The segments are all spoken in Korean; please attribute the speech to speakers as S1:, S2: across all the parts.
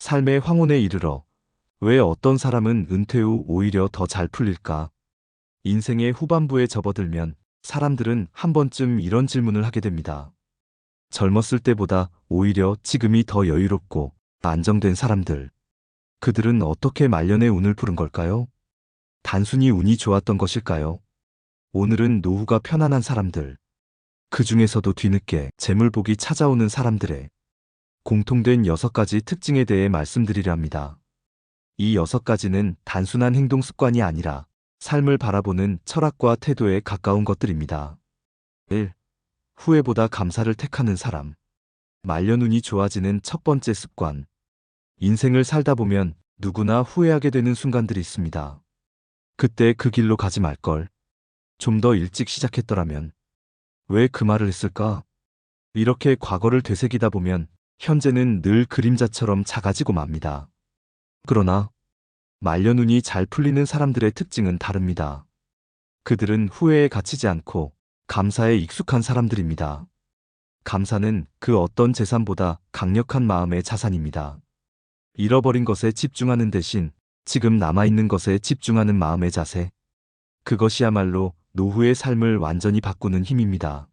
S1: 삶의 황혼에 이르러 왜 어떤 사람은 은퇴 후 오히려 더 잘 풀릴까? 인생의 후반부에 접어들면 사람들은 한 번쯤 이런 질문을 하게 됩니다. 젊었을 때보다 오히려 지금이 더 여유롭고 안정된 사람들. 그들은 어떻게 말년의 운을 푸른 걸까요? 단순히 운이 좋았던 것일까요? 오늘은 노후가 편안한 사람들, 그 중에서도 뒤늦게 재물복이 찾아오는 사람들의 공통된 6가지 특징에 대해 말씀드리려 합니다. 이 6가지는 단순한 행동 습관이 아니라 삶을 바라보는 철학과 태도에 가까운 것들입니다. 1. 후회보다 감사를 택하는 사람. 말년 운이 좋아지는 첫 번째 습관. 인생을 살다 보면 누구나 후회하게 되는 순간들이 있습니다. 그때 그 길로 가지 말걸. 좀 더 일찍 시작했더라면. 왜 그 말을 했을까? 이렇게 과거를 되새기다 보면 현재는 늘 그림자처럼 작아지고 맙니다. 그러나 말년 운이 잘 풀리는 사람들의 특징은 다릅니다. 그들은 후회에 갇히지 않고 감사에 익숙한 사람들입니다. 감사는 그 어떤 재산보다 강력한 마음의 자산입니다. 잃어버린 것에 집중하는 대신 지금 남아있는 것에 집중하는 마음의 자세. 그것이야말로 노후의 삶을 완전히 바꾸는 힘입니다.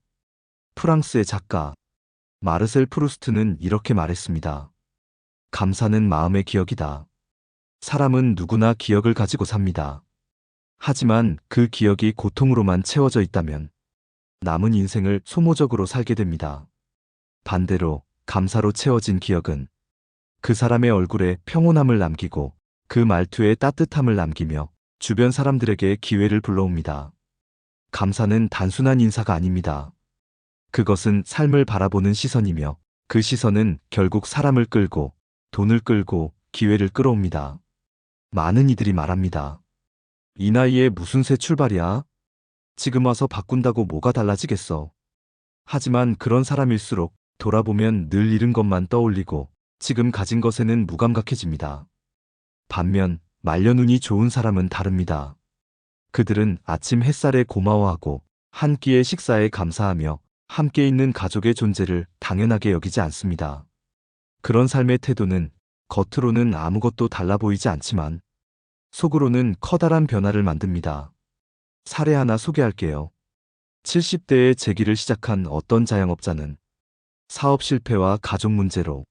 S1: 프랑스의 작가 마르셀 프루스트는 이렇게 말했습니다. 감사는 마음의 기억이다. 사람은 누구나 기억을 가지고 삽니다. 하지만 그 기억이 고통으로만 채워져 있다면 남은 인생을 소모적으로 살게 됩니다. 반대로 감사로 채워진 기억은 그 사람의 얼굴에 평온함을 남기고 그 말투에 따뜻함을 남기며 주변 사람들에게 기회를 불러옵니다. 감사는 단순한 인사가 아닙니다. 그것은 삶을 바라보는 시선이며 그 시선은 결국 사람을 끌고 돈을 끌고 기회를 끌어옵니다. 많은 이들이 말합니다. 이 나이에 무슨 새 출발이야? 지금 와서 바꾼다고 뭐가 달라지겠어? 하지만 그런 사람일수록 돌아보면 늘 잃은 것만 떠올리고 지금 가진 것에는 무감각해집니다. 반면 말년 운이 좋은 사람은 다릅니다. 그들은 아침 햇살에 고마워하고 한 끼의 식사에 감사하며 함께 있는 가족의 존재를 당연하게 여기지 않습니다. 그런 삶의 태도는 겉으로는 아무것도 달라 보이지 않지만 속으로는 커다란 변화를 만듭니다. 사례 하나 소개할게요. 70대에 재기를 시작한 어떤 자영업자는 사업 실패와 가족 문제로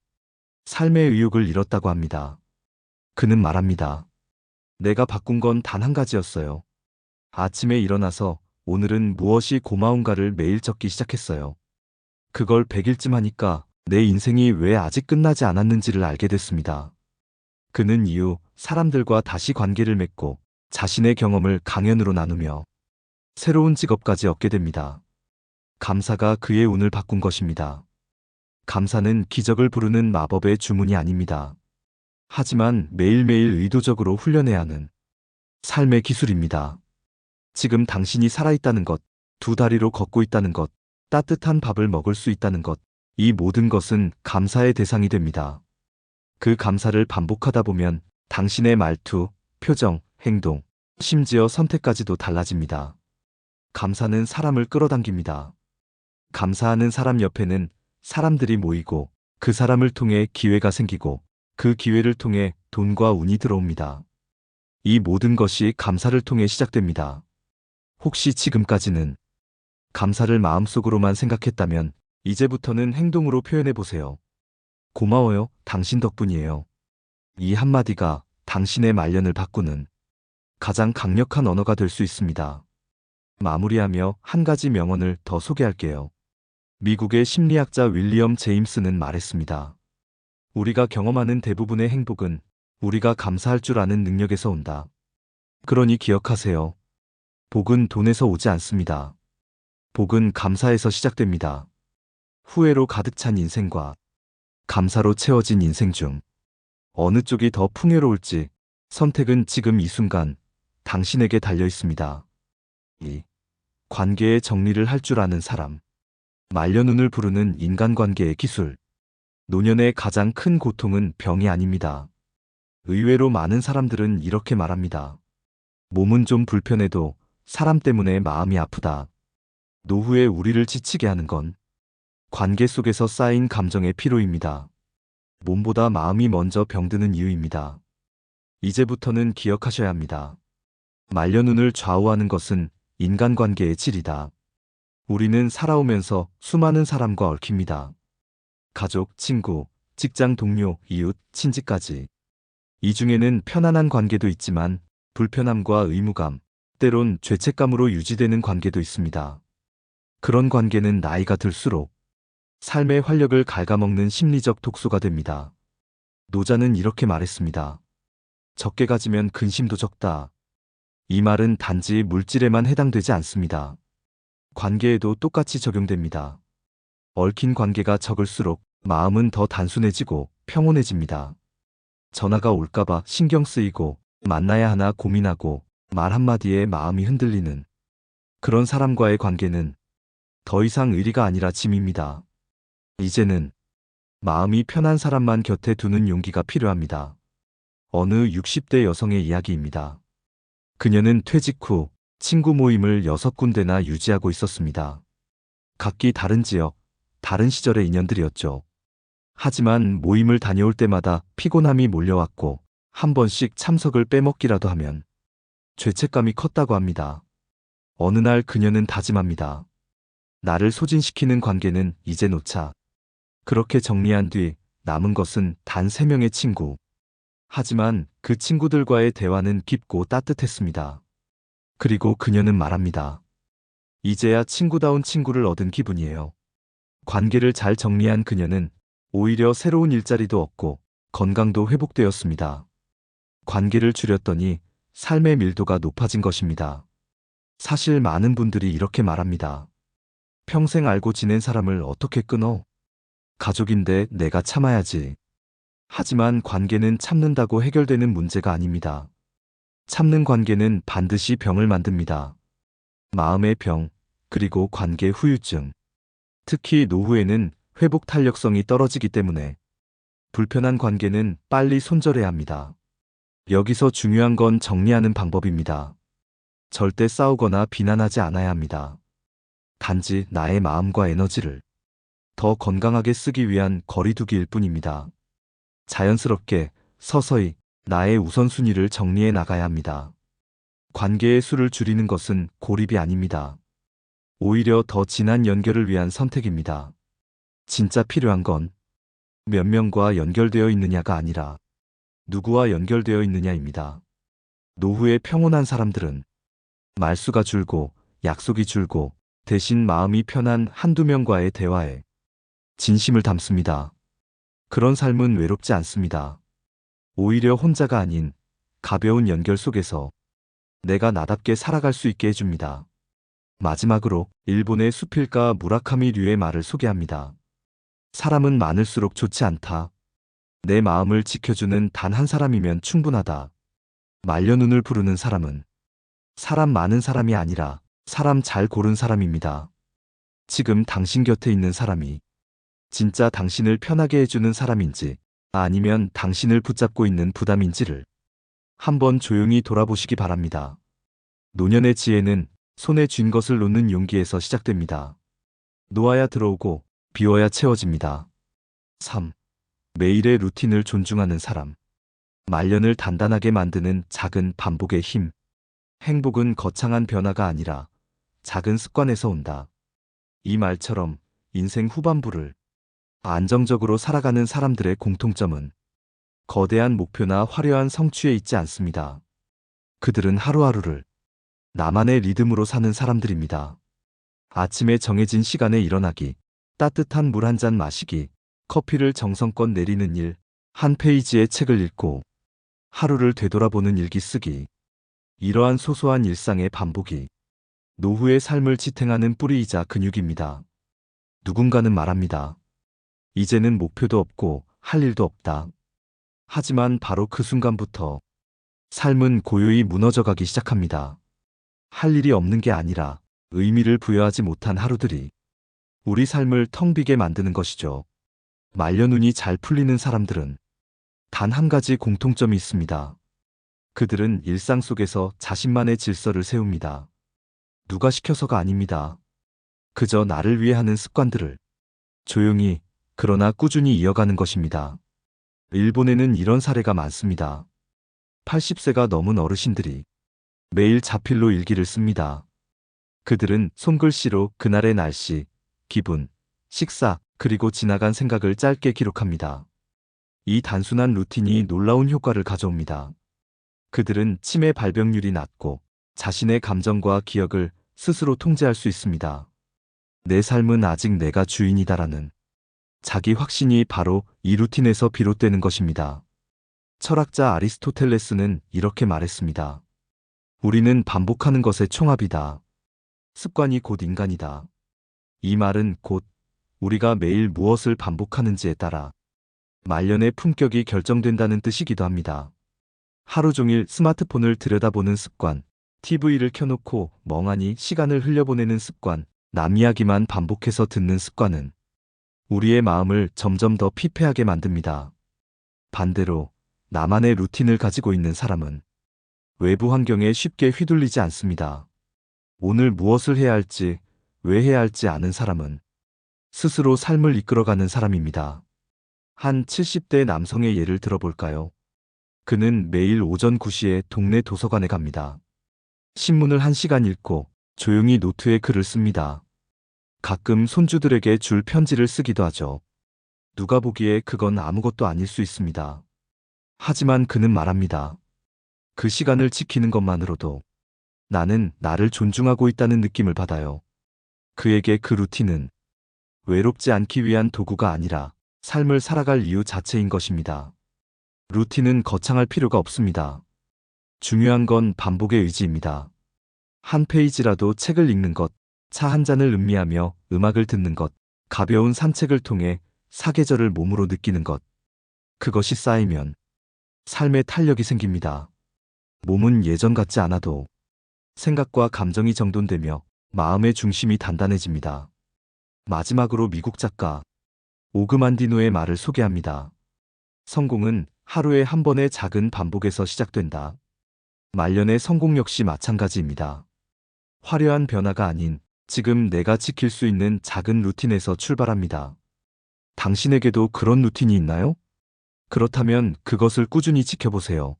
S1: 삶의 의욕을 잃었다고 합니다. 그는 말합니다. 내가 바꾼 건 단 한 가지였어요. 아침에 일어나서 오늘은 무엇이 고마운가를 매일 적기 시작했어요. 그걸 100일쯤 하니까 내 인생이 왜 아직 끝나지 않았는지를 알게 됐습니다. 그는 이후 사람들과 다시 관계를 맺고 자신의 경험을 강연으로 나누며 새로운 직업까지 얻게 됩니다. 감사가 그의 운을 바꾼 것입니다. 감사는 기적을 부르는 마법의 주문이 아닙니다. 하지만 매일매일 의도적으로 훈련해야 하는 삶의 기술입니다. 지금 당신이 살아있다는 것, 두 다리로 걷고 있다는 것, 따뜻한 밥을 먹을 수 있다는 것, 이 모든 것은 감사의 대상이 됩니다. 그 감사를 반복하다 보면 당신의 말투, 표정, 행동, 심지어 선택까지도 달라집니다. 감사는 사람을 끌어당깁니다. 감사하는 사람 옆에는 사람들이 모이고 그 사람을 통해 기회가 생기고 그 기회를 통해 돈과 운이 들어옵니다. 이 모든 것이 감사를 통해 시작됩니다. 혹시 지금까지는 감사를 마음속으로만 생각했다면 이제부터는 행동으로 표현해 보세요. 고마워요, 당신 덕분이에요. 이 한마디가 당신의 말년을 바꾸는 가장 강력한 언어가 될 수 있습니다. 마무리하며 한 가지 명언을 더 소개할게요. 미국의 심리학자 윌리엄 제임스는 말했습니다. 우리가 경험하는 대부분의 행복은 우리가 감사할 줄 아는 능력에서 온다. 그러니 기억하세요. 복은 돈에서 오지 않습니다. 복은 감사에서 시작됩니다. 후회로 가득 찬 인생과 감사로 채워진 인생 중 어느 쪽이 더 풍요로울지 선택은 지금 이 순간 당신에게 달려 있습니다. 2. 관계의 정리를 할 줄 아는 사람. 말년 운을 부르는 인간관계의 기술. 노년의 가장 큰 고통은 병이 아닙니다. 의외로 많은 사람들은 이렇게 말합니다. 몸은 좀 불편해도 사람 때문에 마음이 아프다. 노후에 우리를 지치게 하는 건 관계 속에서 쌓인 감정의 피로입니다. 몸보다 마음이 먼저 병드는 이유입니다. 이제부터는 기억하셔야 합니다. 말년운을 좌우하는 것은 인간관계의 질이다. 우리는 살아오면서 수많은 사람과 얽힙니다. 가족, 친구, 직장 동료, 이웃, 친지까지. 이 중에는 편안한 관계도 있지만 불편함과 의무감, 때론 죄책감으로 유지되는 관계도 있습니다. 그런 관계는 나이가 들수록 삶의 활력을 갉아먹는 심리적 독소가 됩니다. 노자는 이렇게 말했습니다. 적게 가지면 근심도 적다. 이 말은 단지 물질에만 해당되지 않습니다. 관계에도 똑같이 적용됩니다. 얽힌 관계가 적을수록 마음은 더 단순해지고 평온해집니다. 전화가 올까봐 신경 쓰이고 만나야 하나 고민하고 말 한마디에 마음이 흔들리는 그런 사람과의 관계는 더 이상 의리가 아니라 짐입니다. 이제는 마음이 편한 사람만 곁에 두는 용기가 필요합니다. 어느 60대 여성의 이야기입니다. 그녀는 퇴직 후 친구 모임을 6군데나 유지하고 있었습니다. 각기 다른 지역, 다른 시절의 인연들이었죠. 하지만 모임을 다녀올 때마다 피곤함이 몰려왔고 한 번씩 참석을 빼먹기라도 하면 죄책감이 컸다고 합니다. 어느 날 그녀는 다짐합니다. 나를 소진시키는 관계는 이제 놓자. 그렇게 정리한 뒤 남은 것은 단 3명의 친구. 하지만 그 친구들과의 대화는 깊고 따뜻했습니다. 그리고 그녀는 말합니다. 이제야 친구다운 친구를 얻은 기분이에요. 관계를 잘 정리한 그녀는 오히려 새로운 일자리도 얻고 건강도 회복되었습니다. 관계를 줄였더니 삶의 밀도가 높아진 것입니다. 사실 많은 분들이 이렇게 말합니다. 평생 알고 지낸 사람을 어떻게 끊어? 가족인데 내가 참아야지. 하지만 관계는 참는다고 해결되는 문제가 아닙니다. 참는 관계는 반드시 병을 만듭니다. 마음의 병, 그리고 관계 후유증. 특히 노후에는 회복 탄력성이 떨어지기 때문에 불편한 관계는 빨리 손절해야 합니다. 여기서 중요한 건 정리하는 방법입니다. 절대 싸우거나 비난하지 않아야 합니다. 단지 나의 마음과 에너지를 더 건강하게 쓰기 위한 거리두기일 뿐입니다. 자연스럽게 서서히 나의 우선순위를 정리해 나가야 합니다. 관계의 수를 줄이는 것은 고립이 아닙니다. 오히려 더 진한 연결을 위한 선택입니다. 진짜 필요한 건 몇 명과 연결되어 있느냐가 아니라 누구와 연결되어 있느냐입니다. 노후에 평온한 사람들은 말수가 줄고 약속이 줄고 대신 마음이 편한 한두 명과의 대화에 진심을 담습니다. 그런 삶은 외롭지 않습니다. 오히려 혼자가 아닌 가벼운 연결 속에서 내가 나답게 살아갈 수 있게 해줍니다. 마지막으로 일본의 수필가 무라카미 류의 말을 소개합니다. 사람은 많을수록 좋지 않다. 내 마음을 지켜주는 단 한 사람이면 충분하다. 말년운을 부르는 사람은 사람 많은 사람이 아니라 사람 잘 고른 사람입니다. 지금 당신 곁에 있는 사람이 진짜 당신을 편하게 해주는 사람인지 아니면 당신을 붙잡고 있는 부담인지를 한번 조용히 돌아보시기 바랍니다. 노년의 지혜는 손에 쥔 것을 놓는 용기에서 시작됩니다. 놓아야 들어오고 비워야 채워집니다. 3. 매일의 루틴을 존중하는 사람. 말년을 단단하게 만드는 작은 반복의 힘. 행복은 거창한 변화가 아니라 작은 습관에서 온다. 이 말처럼 인생 후반부를 안정적으로 살아가는 사람들의 공통점은 거대한 목표나 화려한 성취에 있지 않습니다. 그들은 하루하루를 나만의 리듬으로 사는 사람들입니다. 아침에 정해진 시간에 일어나기, 따뜻한 물 한 잔 마시기, 커피를 정성껏 내리는 일, 한 페이지의 책을 읽고 하루를 되돌아보는 일기 쓰기. 이러한 소소한 일상의 반복이 노후의 삶을 지탱하는 뿌리이자 근육입니다. 누군가는 말합니다. 이제는 목표도 없고 할 일도 없다. 하지만 바로 그 순간부터 삶은 고요히 무너져가기 시작합니다. 할 일이 없는 게 아니라 의미를 부여하지 못한 하루들이 우리 삶을 텅 비게 만드는 것이죠. 말년운이 잘 풀리는 사람들은 단 한 가지 공통점이 있습니다. 그들은 일상 속에서 자신만의 질서를 세웁니다. 누가 시켜서가 아닙니다. 그저 나를 위해 하는 습관들을 조용히 그러나 꾸준히 이어가는 것입니다. 일본에는 이런 사례가 많습니다. 80세가 넘은 어르신들이 매일 자필로 일기를 씁니다. 그들은 손글씨로 그날의 날씨, 기분, 식사, 그리고 지나간 생각을 짧게 기록합니다. 이 단순한 루틴이 놀라운 효과를 가져옵니다. 그들은 치매 발병률이 낮고 자신의 감정과 기억을 스스로 통제할 수 있습니다. 내 삶은 아직 내가 주인이다라는 자기 확신이 바로 이 루틴에서 비롯되는 것입니다. 철학자 아리스토텔레스는 이렇게 말했습니다. 우리는 반복하는 것의 총합이다. 습관이 곧 인간이다. 이 말은 곧 우리가 매일 무엇을 반복하는지에 따라 말년의 품격이 결정된다는 뜻이기도 합니다. 하루 종일 스마트폰을 들여다보는 습관, TV를 켜놓고 멍하니 시간을 흘려보내는 습관, 남 이야기만 반복해서 듣는 습관은 우리의 마음을 점점 더 피폐하게 만듭니다. 반대로 나만의 루틴을 가지고 있는 사람은 외부 환경에 쉽게 휘둘리지 않습니다. 오늘 무엇을 해야 할지, 왜 해야 할지 아는 사람은 스스로 삶을 이끌어가는 사람입니다. 한 70대 남성의 예를 들어볼까요? 그는 매일 오전 9시에 동네 도서관에 갑니다. 신문을 1시간 읽고 조용히 노트에 글을 씁니다. 가끔 손주들에게 줄 편지를 쓰기도 하죠. 누가 보기에 그건 아무것도 아닐 수 있습니다. 하지만 그는 말합니다. 그 시간을 지키는 것만으로도 나는 나를 존중하고 있다는 느낌을 받아요. 그에게 그 루틴은 외롭지 않기 위한 도구가 아니라 삶을 살아갈 이유 자체인 것입니다. 루틴은 거창할 필요가 없습니다. 중요한 건 반복의 의지입니다. 한 페이지라도 책을 읽는 것, 차 한 잔을 음미하며 음악을 듣는 것, 가벼운 산책을 통해 사계절을 몸으로 느끼는 것. 그것이 쌓이면 삶에 탄력이 생깁니다. 몸은 예전 같지 않아도 생각과 감정이 정돈되며 마음의 중심이 단단해집니다. 마지막으로 미국 작가 오그만디노의 말을 소개합니다. 성공은 하루에 한 번의 작은 반복에서 시작된다. 말년의 성공 역시 마찬가지입니다. 화려한 변화가 아닌 지금 내가 지킬 수 있는 작은 루틴에서 출발합니다. 당신에게도 그런 루틴이 있나요? 그렇다면 그것을 꾸준히 지켜보세요.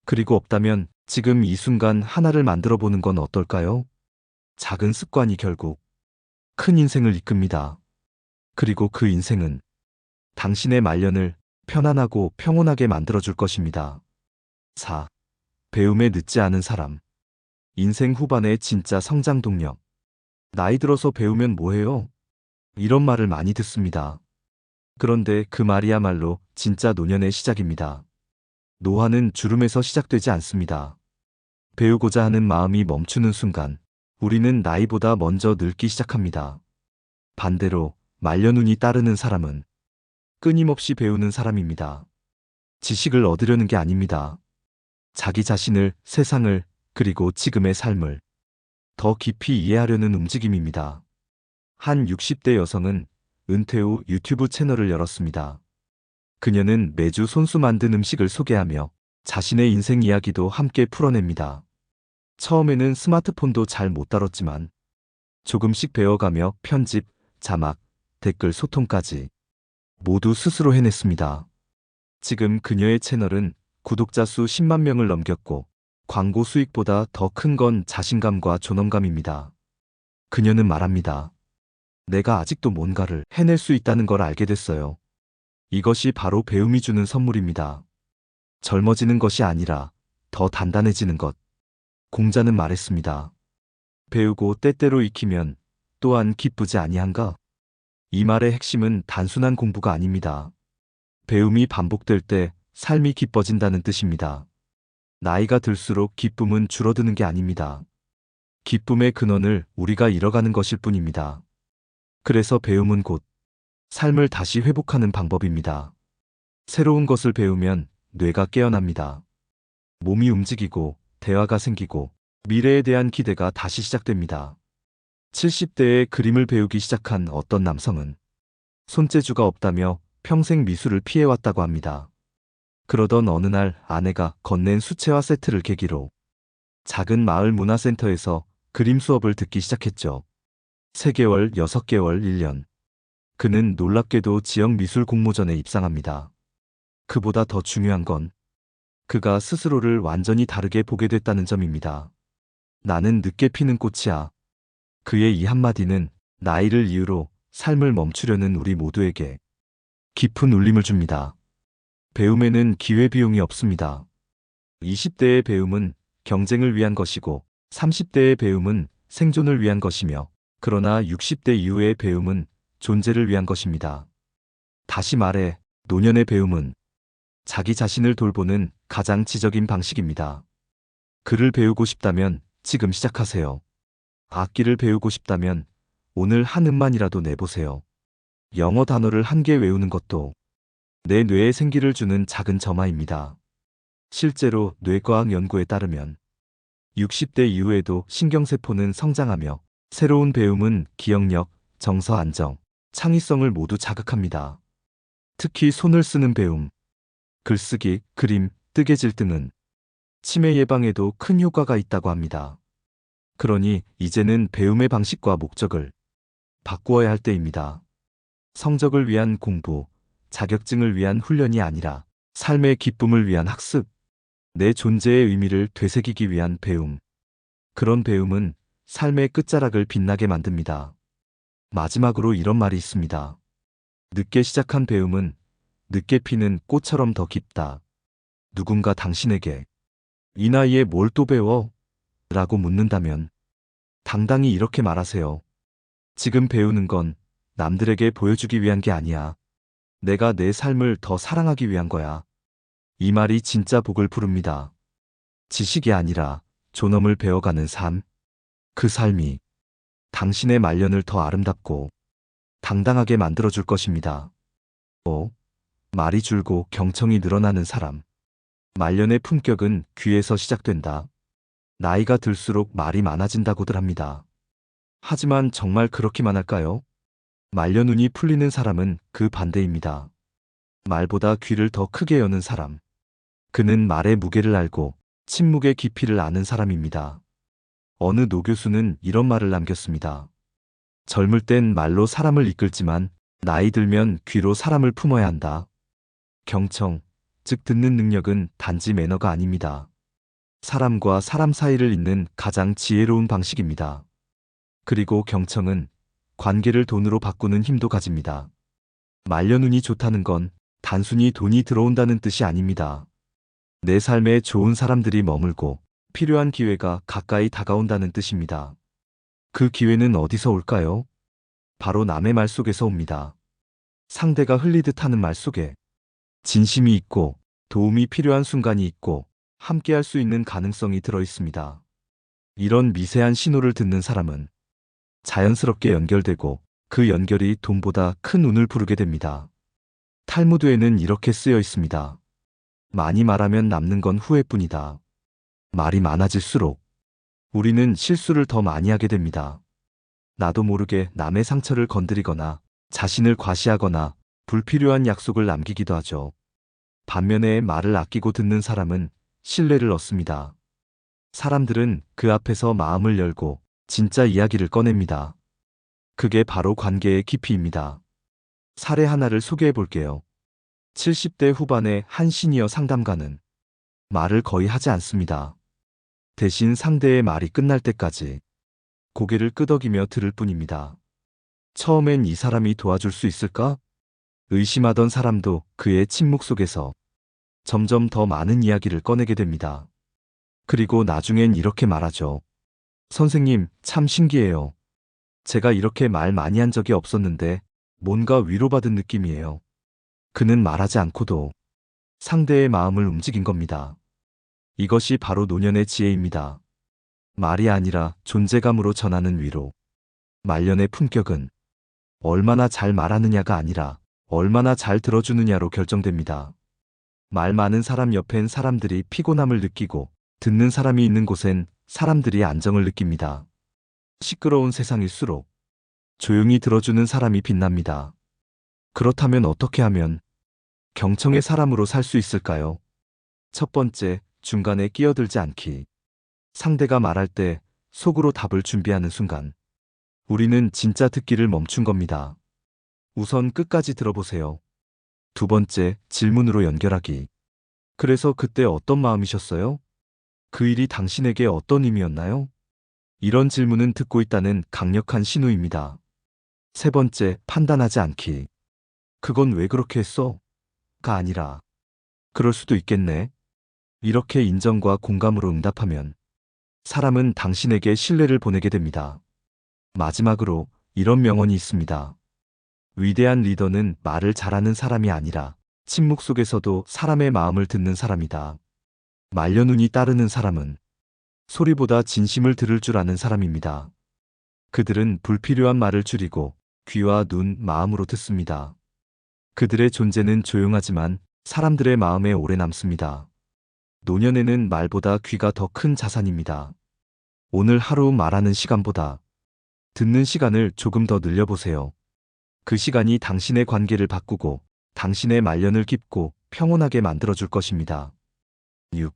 S1: 그리고 없다면 지금 이 순간 하나를 만들어 보는 건 어떨까요? 작은 습관이 결국 큰 인생을 이끕니다. 그리고 그 인생은 당신의 말년을 편안하고 평온하게 만들어줄 것입니다. 4. 배움에 늦지 않은 사람. 인생 후반의 진짜 성장 동력. 나이 들어서 배우면 뭐해요? 이런 말을 많이 듣습니다. 그런데 그 말이야말로 진짜 노년의 시작입니다. 노화는 주름에서 시작되지 않습니다. 배우고자 하는 마음이 멈추는 순간 우리는 나이보다 먼저 늙기 시작합니다. 반대로 말년운이 따르는 사람은 끊임없이 배우는 사람입니다. 지식을 얻으려는 게 아닙니다. 자기 자신을, 세상을, 그리고 지금의 삶을 더 깊이 이해하려는 움직임입니다. 한 60대 여성은 은퇴 후 유튜브 채널을 열었습니다. 그녀는 매주 손수 만든 음식을 소개하며 자신의 인생 이야기도 함께 풀어냅니다. 처음에는 스마트폰도 잘 못 다뤘지만 조금씩 배워가며 편집, 자막, 댓글 소통까지 모두 스스로 해냈습니다. 지금 그녀의 채널은 구독자 수 10만 명을 넘겼고 광고 수익보다 더 큰 건 자신감과 존엄감입니다. 그녀는 말합니다. 내가 아직도 뭔가를 해낼 수 있다는 걸 알게 됐어요. 이것이 바로 배움이 주는 선물입니다. 젊어지는 것이 아니라 더 단단해지는 것. 공자는 말했습니다. 배우고 때때로 익히면 또한 기쁘지 아니한가? 이 말의 핵심은 단순한 공부가 아닙니다. 배움이 반복될 때 삶이 기뻐진다는 뜻입니다. 나이가 들수록 기쁨은 줄어드는 게 아닙니다. 기쁨의 근원을 우리가 잃어가는 것일 뿐입니다. 그래서 배움은 곧 삶을 다시 회복하는 방법입니다. 새로운 것을 배우면 뇌가 깨어납니다. 몸이 움직이고 대화가 생기고 미래에 대한 기대가 다시 시작됩니다. 70대에 그림을 배우기 시작한 어떤 남성은 손재주가 없다며 평생 미술을 피해왔다고 합니다. 그러던 어느 날 아내가 건넨 수채화 세트를 계기로 작은 마을 문화센터에서 그림 수업을 듣기 시작했죠. 3개월, 6개월, 1년. 그는 놀랍게도 지역 미술 공모전에 입상합니다. 그보다 더 중요한 건 그가 스스로를 완전히 다르게 보게 됐다는 점입니다. 나는 늦게 피는 꽃이야. 그의 이 한마디는 나이를 이유로 삶을 멈추려는 우리 모두에게 깊은 울림을 줍니다. 배움에는 기회비용이 없습니다. 20대의 배움은 경쟁을 위한 것이고 30대의 배움은 생존을 위한 것이며 그러나 60대 이후의 배움은 존재를 위한 것입니다. 다시 말해 노년의 배움은 자기 자신을 돌보는 가장 지적인 방식입니다. 글을 배우고 싶다면 지금 시작하세요. 악기를 배우고 싶다면 오늘 한 음만이라도 내보세요. 영어 단어를 한 개 외우는 것도 내 뇌에 생기를 주는 작은 점화입니다. 실제로 뇌과학 연구에 따르면 60대 이후에도 신경세포는 성장하며 새로운 배움은 기억력, 정서 안정, 창의성을 모두 자극합니다. 특히 손을 쓰는 배움, 글쓰기, 그림, 뜨개질 등은 치매 예방에도 큰 효과가 있다고 합니다. 그러니 이제는 배움의 방식과 목적을 바꾸어야 할 때입니다. 성적을 위한 공부, 자격증을 위한 훈련이 아니라 삶의 기쁨을 위한 학습, 내 존재의 의미를 되새기기 위한 배움. 그런 배움은 삶의 끝자락을 빛나게 만듭니다. 마지막으로 이런 말이 있습니다. 늦게 시작한 배움은 늦게 피는 꽃처럼 더 깊다. 누군가 당신에게 이 나이에 뭘 또 배워? 라고 묻는다면 당당히 이렇게 말하세요. 지금 배우는 건 남들에게 보여주기 위한 게 아니야. 내가 내 삶을 더 사랑하기 위한 거야. 이 말이 진짜 복을 부릅니다. 지식이 아니라 존엄을 배워가는 삶. 그 삶이 당신의 말년을 더 아름답고 당당하게 만들어줄 것입니다. 말이 줄고 경청이 늘어나는 사람. 말년의 품격은 귀에서 시작된다. 나이가 들수록 말이 많아진다고들 합니다. 하지만 정말 그렇기만 할까요? 말년운이 풀리는 사람은 그 반대입니다. 말보다 귀를 더 크게 여는 사람. 그는 말의 무게를 알고 침묵의 깊이를 아는 사람입니다. 어느 노교수는 이런 말을 남겼습니다. 젊을 땐 말로 사람을 이끌지만 나이 들면 귀로 사람을 품어야 한다. 경청, 즉 듣는 능력은 단지 매너가 아닙니다. 사람과 사람 사이를 잇는 가장 지혜로운 방식입니다. 그리고 경청은 관계를 돈으로 바꾸는 힘도 가집니다. 말년운이 좋다는 건 단순히 돈이 들어온다는 뜻이 아닙니다. 내 삶에 좋은 사람들이 머물고 필요한 기회가 가까이 다가온다는 뜻입니다. 그 기회는 어디서 올까요? 바로 남의 말 속에서 옵니다. 상대가 흘리듯 하는 말 속에 진심이 있고 도움이 필요한 순간이 있고 함께할 수 있는 가능성이 들어 있습니다. 이런 미세한 신호를 듣는 사람은 자연스럽게 연결되고 그 연결이 돈보다 큰 운을 부르게 됩니다. 탈무드에는 이렇게 쓰여 있습니다. 많이 말하면 남는 건 후회뿐이다. 말이 많아질수록 우리는 실수를 더 많이 하게 됩니다. 나도 모르게 남의 상처를 건드리거나 자신을 과시하거나 불필요한 약속을 남기기도 하죠. 반면에 말을 아끼고 듣는 사람은 신뢰를 얻습니다. 사람들은 그 앞에서 마음을 열고 진짜 이야기를 꺼냅니다. 그게 바로 관계의 깊이입니다. 사례 하나를 소개해 볼게요. 70대 후반의 한 시니어 상담가는 말을 거의 하지 않습니다. 대신 상대의 말이 끝날 때까지 고개를 끄덕이며 들을 뿐입니다. 처음엔 이 사람이 도와줄 수 있을까? 의심하던 사람도 그의 침묵 속에서 점점 더 많은 이야기를 꺼내게 됩니다. 그리고 나중엔 이렇게 말하죠. 선생님, 참 신기해요. 제가 이렇게 말 많이 한 적이 없었는데 뭔가 위로받은 느낌이에요. 그는 말하지 않고도 상대의 마음을 움직인 겁니다. 이것이 바로 노년의 지혜입니다. 말이 아니라 존재감으로 전하는 위로. 말년의 품격은 얼마나 잘 말하느냐가 아니라 얼마나 잘 들어주느냐로 결정됩니다. 말 많은 사람 옆엔 사람들이 피곤함을 느끼고 듣는 사람이 있는 곳엔 사람들이 안정을 느낍니다. 시끄러운 세상일수록 조용히 들어주는 사람이 빛납니다. 그렇다면 어떻게 하면 경청의 사람으로 살 수 있을까요? 첫 번째, 중간에 끼어들지 않기. 상대가 말할 때 속으로 답을 준비하는 순간 우리는 진짜 듣기를 멈춘 겁니다. 우선 끝까지 들어보세요. 두 번째, 질문으로 연결하기. 그래서 그때 어떤 마음이셨어요? 그 일이 당신에게 어떤 의미였나요? 이런 질문은 듣고 있다는 강력한 신호입니다. 세 번째, 판단하지 않기. 그건 왜 그렇게 했어? 가 아니라, 그럴 수도 있겠네. 이렇게 인정과 공감으로 응답하면 사람은 당신에게 신뢰를 보내게 됩니다. 마지막으로 이런 명언이 있습니다. 위대한 리더는 말을 잘하는 사람이 아니라 침묵 속에서도 사람의 마음을 듣는 사람이다. 말려눈이 따르는 사람은 소리보다 진심을 들을 줄 아는 사람입니다. 그들은 불필요한 말을 줄이고 귀와 눈, 마음으로 듣습니다. 그들의 존재는 조용하지만 사람들의 마음에 오래 남습니다. 노년에는 말보다 귀가 더 큰 자산입니다. 오늘 하루 말하는 시간보다 듣는 시간을 조금 더 늘려보세요. 그 시간이 당신의 관계를 바꾸고 당신의 말년을 깊고 평온하게 만들어줄 것입니다. 6.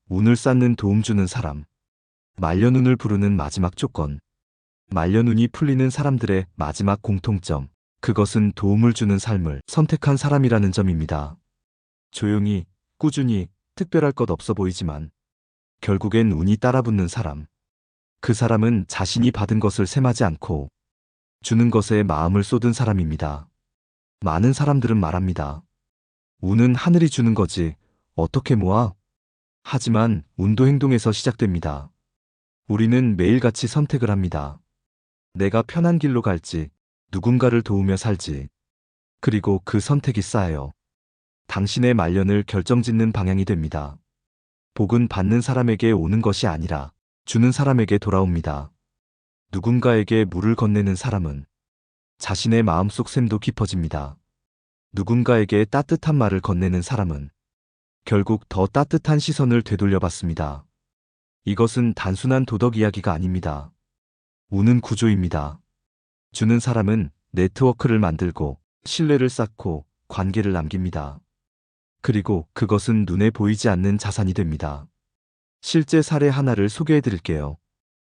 S1: 운을 쌓는 도움 주는 사람. 말년운을 부르는 마지막 조건. 말년운이 풀리는 사람들의 마지막 공통점. 그것은 도움을 주는 삶을 선택한 사람이라는 점입니다. 조용히, 꾸준히, 특별할 것 없어 보이지만 결국엔 운이 따라붙는 사람. 그 사람은 자신이 받은 것을 셈하지 않고 주는 것에 마음을 쏟은 사람입니다. 많은 사람들은 말합니다. 운은 하늘이 주는 거지, 어떻게 모아? 하지만 운도 행동에서 시작됩니다. 우리는 매일같이 선택을 합니다. 내가 편한 길로 갈지, 누군가를 도우며 살지. 그리고 그 선택이 쌓여 당신의 말년을 결정짓는 방향이 됩니다. 복은 받는 사람에게 오는 것이 아니라 주는 사람에게 돌아옵니다. 누군가에게 물을 건네는 사람은 자신의 마음속 샘도 깊어집니다. 누군가에게 따뜻한 말을 건네는 사람은 결국 더 따뜻한 시선을 되돌려받습니다. 이것은 단순한 도덕 이야기가 아닙니다. 운은 구조입니다. 주는 사람은 네트워크를 만들고 신뢰를 쌓고 관계를 남깁니다. 그리고 그것은 눈에 보이지 않는 자산이 됩니다. 실제 사례 하나를 소개해 드릴게요.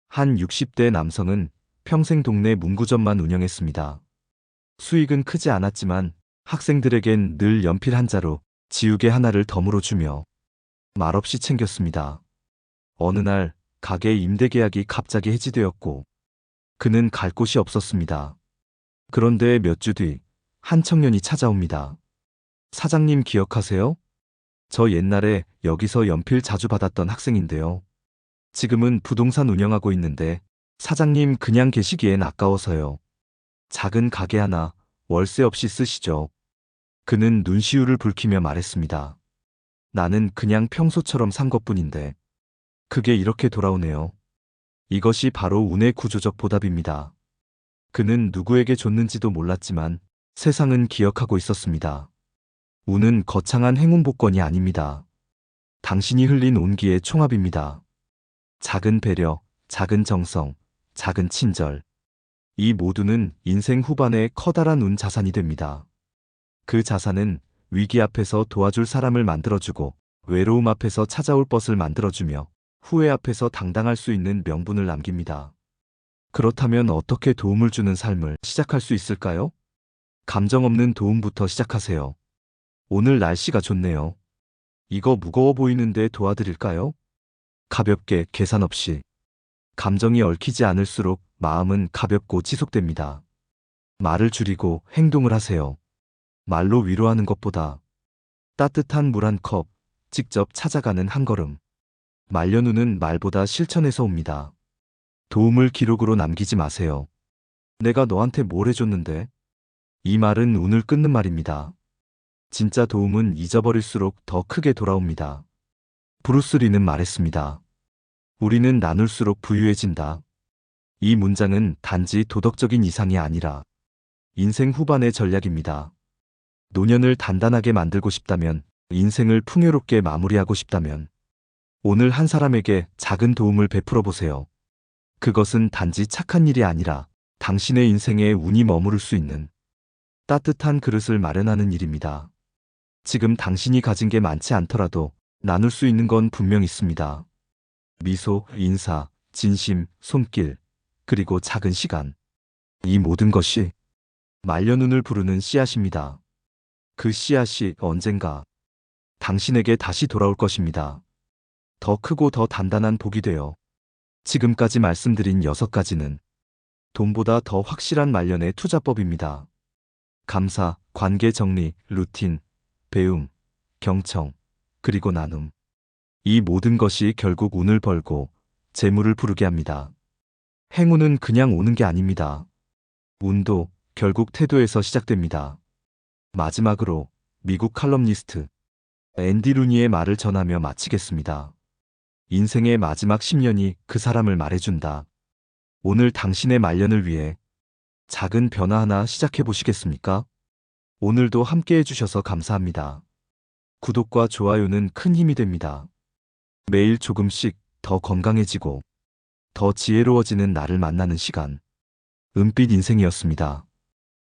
S1: 한 60대 남성은 평생 동네 문구점만 운영했습니다. 수익은 크지 않았지만 학생들에겐 늘 연필 한 자루, 지우개 하나를 덤으로 주며 말없이 챙겼습니다. 어느 날 가게 임대 계약이 갑자기 해지되었고 그는 갈 곳이 없었습니다. 그런데 몇 주 뒤 한 청년이 찾아옵니다. 사장님 기억하세요? 저 옛날에 여기서 연필 자주 받았던 학생인데요. 지금은 부동산 운영하고 있는데 사장님 그냥 계시기엔 아까워서요. 작은 가게 하나 월세 없이 쓰시죠. 그는 눈시울을 붉히며 말했습니다. 나는 그냥 평소처럼 산 것뿐인데 그게 이렇게 돌아오네요. 이것이 바로 운의 구조적 보답입니다. 그는 누구에게 줬는지도 몰랐지만 세상은 기억하고 있었습니다. 운은 거창한 행운 복권이 아닙니다. 당신이 흘린 온기의 총합입니다. 작은 배려, 작은 정성, 작은 친절. 이 모두는 인생 후반에 커다란 운 자산이 됩니다. 그 자산은 위기 앞에서 도와줄 사람을 만들어주고 외로움 앞에서 찾아올 벗을 만들어주며 후회 앞에서 당당할 수 있는 명분을 남깁니다. 그렇다면 어떻게 도움을 주는 삶을 시작할 수 있을까요? 감정 없는 도움부터 시작하세요. 오늘 날씨가 좋네요. 이거 무거워 보이는데 도와드릴까요? 가볍게 계산 없이. 감정이 얽히지 않을수록 마음은 가볍고 지속됩니다. 말을 줄이고 행동을 하세요. 말로 위로하는 것보다 따뜻한 물 한 컵, 직접 찾아가는 한 걸음. 말려누는 말보다 실천에서 옵니다. 도움을 기록으로 남기지 마세요. 내가 너한테 뭘 해줬는데? 이 말은 운을 끊는 말입니다. 진짜 도움은 잊어버릴수록 더 크게 돌아옵니다. 브루스 리는 말했습니다. 우리는 나눌수록 부유해진다. 이 문장은 단지 도덕적인 이상이 아니라 인생 후반의 전략입니다. 노년을 단단하게 만들고 싶다면, 인생을 풍요롭게 마무리하고 싶다면 오늘 한 사람에게 작은 도움을 베풀어 보세요. 그것은 단지 착한 일이 아니라 당신의 인생에 운이 머무를 수 있는 따뜻한 그릇을 마련하는 일입니다. 지금 당신이 가진 게 많지 않더라도 나눌 수 있는 건 분명 있습니다. 미소, 인사, 진심, 손길, 그리고 작은 시간. 이 모든 것이 말년운을 부르는 씨앗입니다. 그 씨앗이 언젠가 당신에게 다시 돌아올 것입니다. 더 크고 더 단단한 복이 되어 지금까지 말씀드린 6가지는 돈보다 더 확실한 말년의 투자법입니다. 감사, 관계 정리, 루틴, 배움, 경청, 그리고 나눔. 이 모든 것이 결국 운을 벌고 재물을 부르게 합니다. 행운은 그냥 오는 게 아닙니다. 운도 결국 태도에서 시작됩니다. 마지막으로 미국 칼럼니스트 앤디 루니의 말을 전하며 마치겠습니다. 인생의 마지막 10년이 그 사람을 말해준다. 오늘 당신의 말년을 위해 작은 변화 하나 시작해 보시겠습니까? 오늘도 함께 해주셔서 감사합니다. 구독과 좋아요는 큰 힘이 됩니다. 매일 조금씩 더 건강해지고 더 지혜로워지는 나를 만나는 시간. 은빛 인생이었습니다.